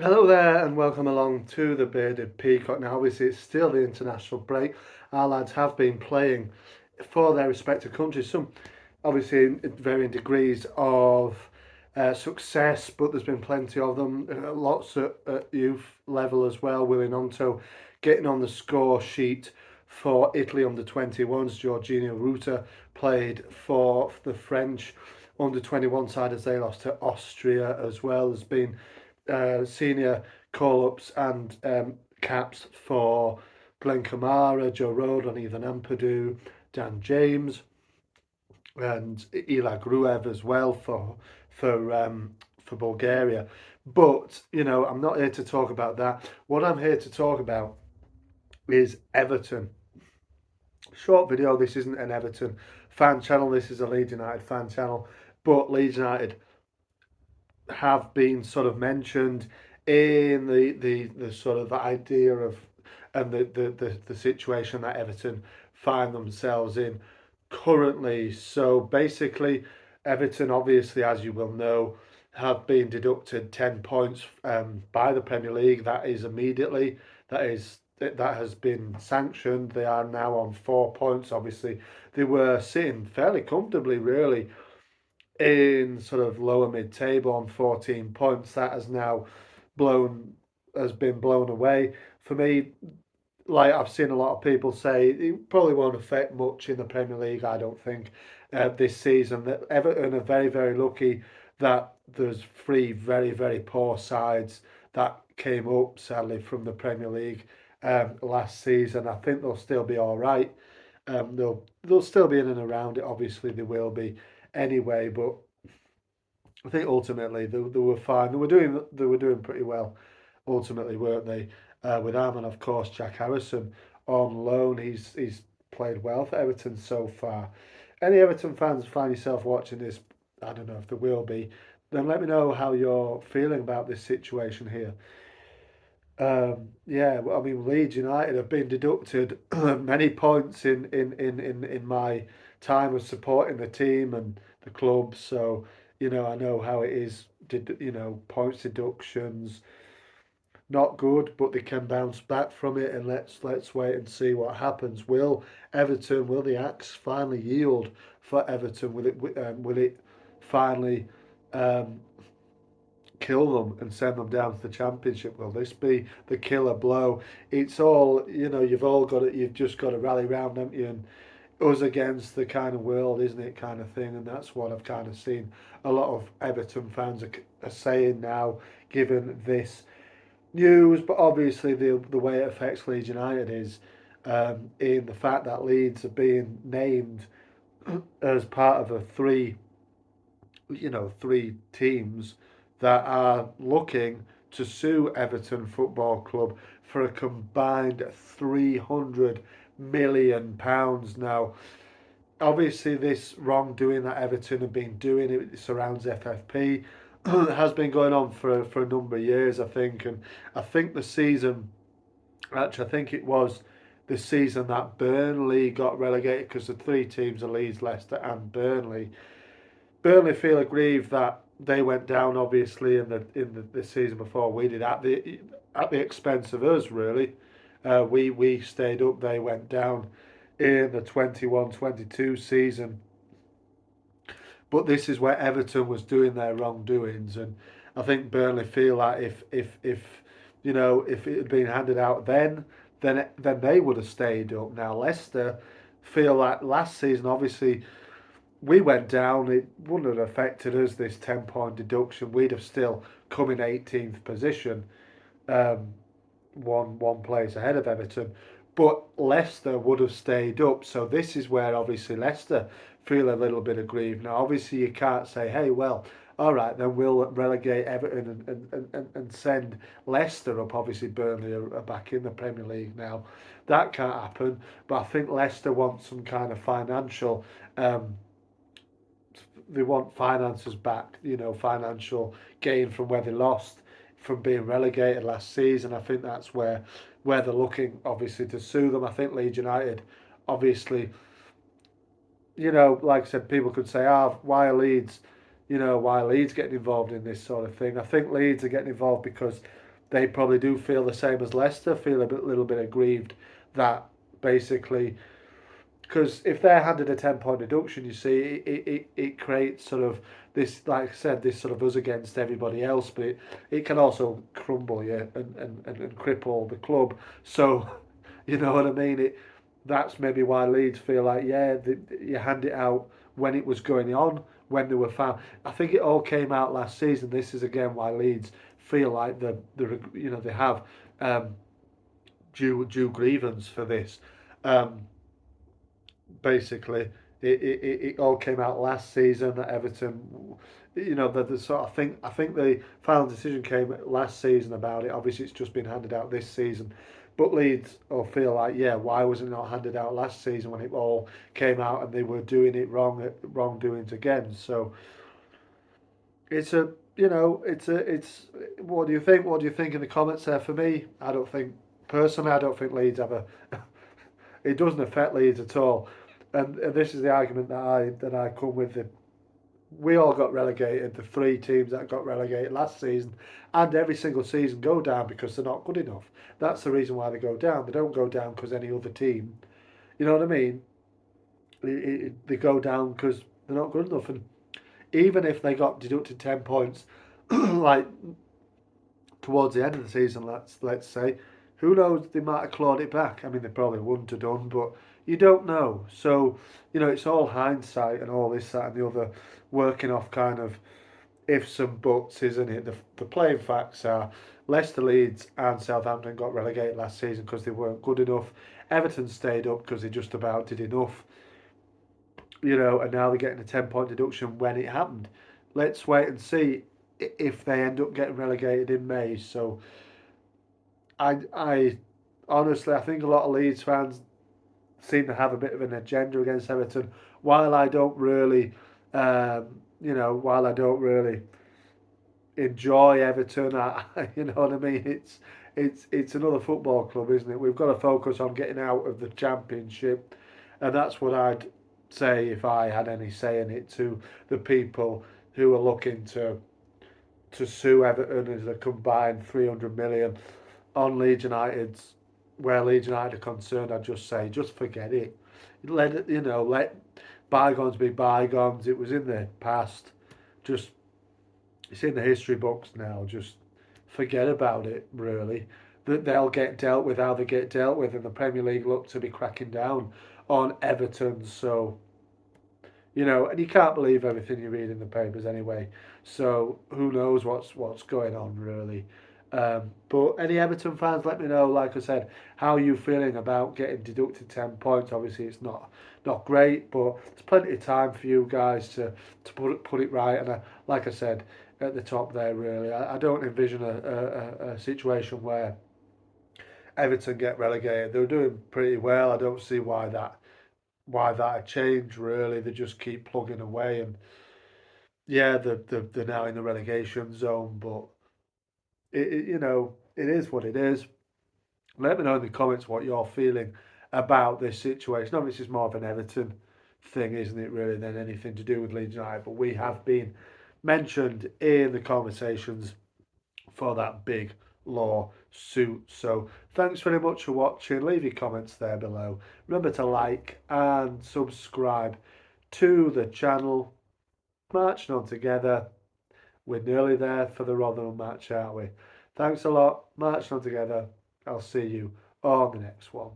Hello there, and welcome along to the Bearded Peacock. Now, obviously, it's still the international break. Our lads have been playing for their respective countries. Some, obviously, in varying degrees of success, but there's been plenty of them. Lots at youth level as well. Willie Nonto getting on the score sheet for Italy under 21s. Jorginho Ruta played for the French under 21 side as they lost to Austria as well. There's been senior call-ups and caps for Glenn Kamara, Joe Rodon, Ethan Ampadu, Dan James, and Ila Gruev as well for Bulgaria. But I'm not here to talk about that. What I'm here to talk about is Everton. Short video. This isn't an Everton fan channel. This is a Leeds United fan channel. But Leeds United have been sort of mentioned in the sort of the idea of and the situation that Everton find themselves in currently. So basically, Everton, obviously, as you will know, have been deducted 10 points by the Premier League. That is immediately. That has been sanctioned. They are now on 4 points. Obviously, they were sitting fairly comfortably, really, in sort of lower mid table on 14 points. That blown has been blown away. For me, like I've seen a lot of people say, it probably won't affect much in the Premier League, I don't think, this season. That Everton are very, very lucky that there's three very, very poor sides that came up, sadly, from the Premier League last season. I think they'll still be all right. They'll still be in and around it. Obviously, they will be anyway. But I think ultimately they were fine. They were doing pretty well. Ultimately, weren't they? With Arman, of course, Jack Harrison on loan. He's played well for Everton so far. Any Everton fans find yourself watching this? I don't know if there will be. Then let me know how you're feeling about this situation here. Yeah, well, I mean, Leeds United have been deducted many points in my time of supporting the team and the club. So, I know how it is. Points deductions, not good, but they can bounce back from it. And let's wait and see what happens. Will the axe finally yield for Everton? Will it finally um, kill them and send them down to the championship? Will this be the killer blow? It's all you've just got to rally round, haven't you? And us against the kind of world, isn't it, kind of thing? And that's what I've kind of seen a lot of Everton fans are saying now, given this news. But obviously, the way it affects Leeds United is in the fact that Leeds are being named as part of three teams that are looking to sue Everton Football Club for a combined £300 million. Now, obviously, this wrongdoing that Everton have been doing, it surrounds FFP, has been going on for a number of years, I think. And I think I think it was the season that Burnley got relegated, because the three teams are Leeds, Leicester, and Burnley. Burnley feel aggrieved that they went down, obviously, in the season before we did, at the expense of us, really. We stayed up, they went down in the 21-22 season. But this is where Everton was doing their wrongdoings, and I think Burnley feel like if it had been handed out then they would have stayed up. Now Leicester feel like last season, obviously we went down, it wouldn't have affected us, this 10-point deduction. We'd have still come in 18th position, um, one place ahead of Everton. But Leicester would have stayed up. So this is where obviously Leicester feel a little bit aggrieved. Now, obviously, you can't say, hey, well, all right, then we'll relegate Everton and send Leicester up. Obviously, Burnley are back in the Premier League now. That can't happen. But I think Leicester want some kind of um, they want finances back, financial gain from where they lost from being relegated last season. I think that's where they're looking, obviously, to sue them. I think Leeds United, obviously, like I said, people could say, why are Leeds why Leeds getting involved in this sort of thing. I think Leeds are getting involved because they probably do feel the same as Leicester, feel little bit aggrieved that basically, because if they're handed a 10-point deduction, you see, it creates sort of this, like I said, this sort of us against everybody else, but it can also crumble you and cripple the club. So, you know what I mean? That's maybe why Leeds feel like, yeah, you hand it out when it was going on, when they were found. I think it all came out last season. This is again why Leeds feel like they have um, due grievance for this. Um, Basically, it all came out last season that Everton, the sort of I think the final decision came last season about it. Obviously, it's just been handed out this season, but Leeds will feel like, yeah, why was it not handed out last season when it all came out and they were doing it wrongdoings again? So it's a it's what do you think? What do you think in the comments there? For me, I don't think Leeds ever. It doesn't affect Leeds at all. And this is the argument that I come with. We all got relegated. The three teams that got relegated last season, and every single season go down because they're not good enough. That's the reason why they go down. They don't go down because any other team. You know what I mean? They go down because they're not good enough. And even if they got deducted 10 points, like towards the end of the season, let's say, who knows? They might have clawed it back. I mean, they probably wouldn't have done, but you don't know. So it's all hindsight and all this, that, and the other, working off kind of ifs and buts, isn't it? The plain facts are Leicester, Leeds, and Southampton got relegated last season because they weren't good enough. Everton stayed up because they just about did enough, and now they're getting a 10-point deduction when it happened. Let's wait and see if they end up getting relegated in May. So I honestly, I think a lot of Leeds fans seem to have a bit of an agenda against Everton. While I don't really, while I don't really enjoy Everton, you know what I mean. It's another football club, isn't it? We've got to focus on getting out of the Championship, and that's what I'd say if I had any say in it, to the people who are looking to sue Everton as a combined 300 million on Leeds United's, where Leeds United are concerned. I'd just say, just forget it. Let it, let bygones be bygones. It was in the past. Just it's in the history books now. Just forget about it. Really, that they'll get dealt with how they get dealt with, and the Premier League look to be cracking down on Everton. So and you can't believe everything you read in the papers anyway. So who knows what's going on really. But any Everton fans, let me know. Like I said, how are you feeling about getting deducted 10 points? Obviously, it's not great, but there's plenty of time for you guys to put it right. And like I said at the top there, really, I don't envision a situation where Everton get relegated. They're doing pretty well. I don't see why that changed really. They just keep plugging away, and yeah, they're now in the relegation zone, but it is what it is. Let me know in the comments what you're feeling about this situation. Obviously, it's more of an Everton thing, isn't it, really, than anything to do with Leeds United, but we have been mentioned in the conversations for that big lawsuit. So thanks very much for watching. Leave your comments there below. Remember to like and subscribe to the channel. Marching on together. We're nearly there for the Rotherham match, aren't we? Thanks a lot. Marching on together. I'll see you on the next one.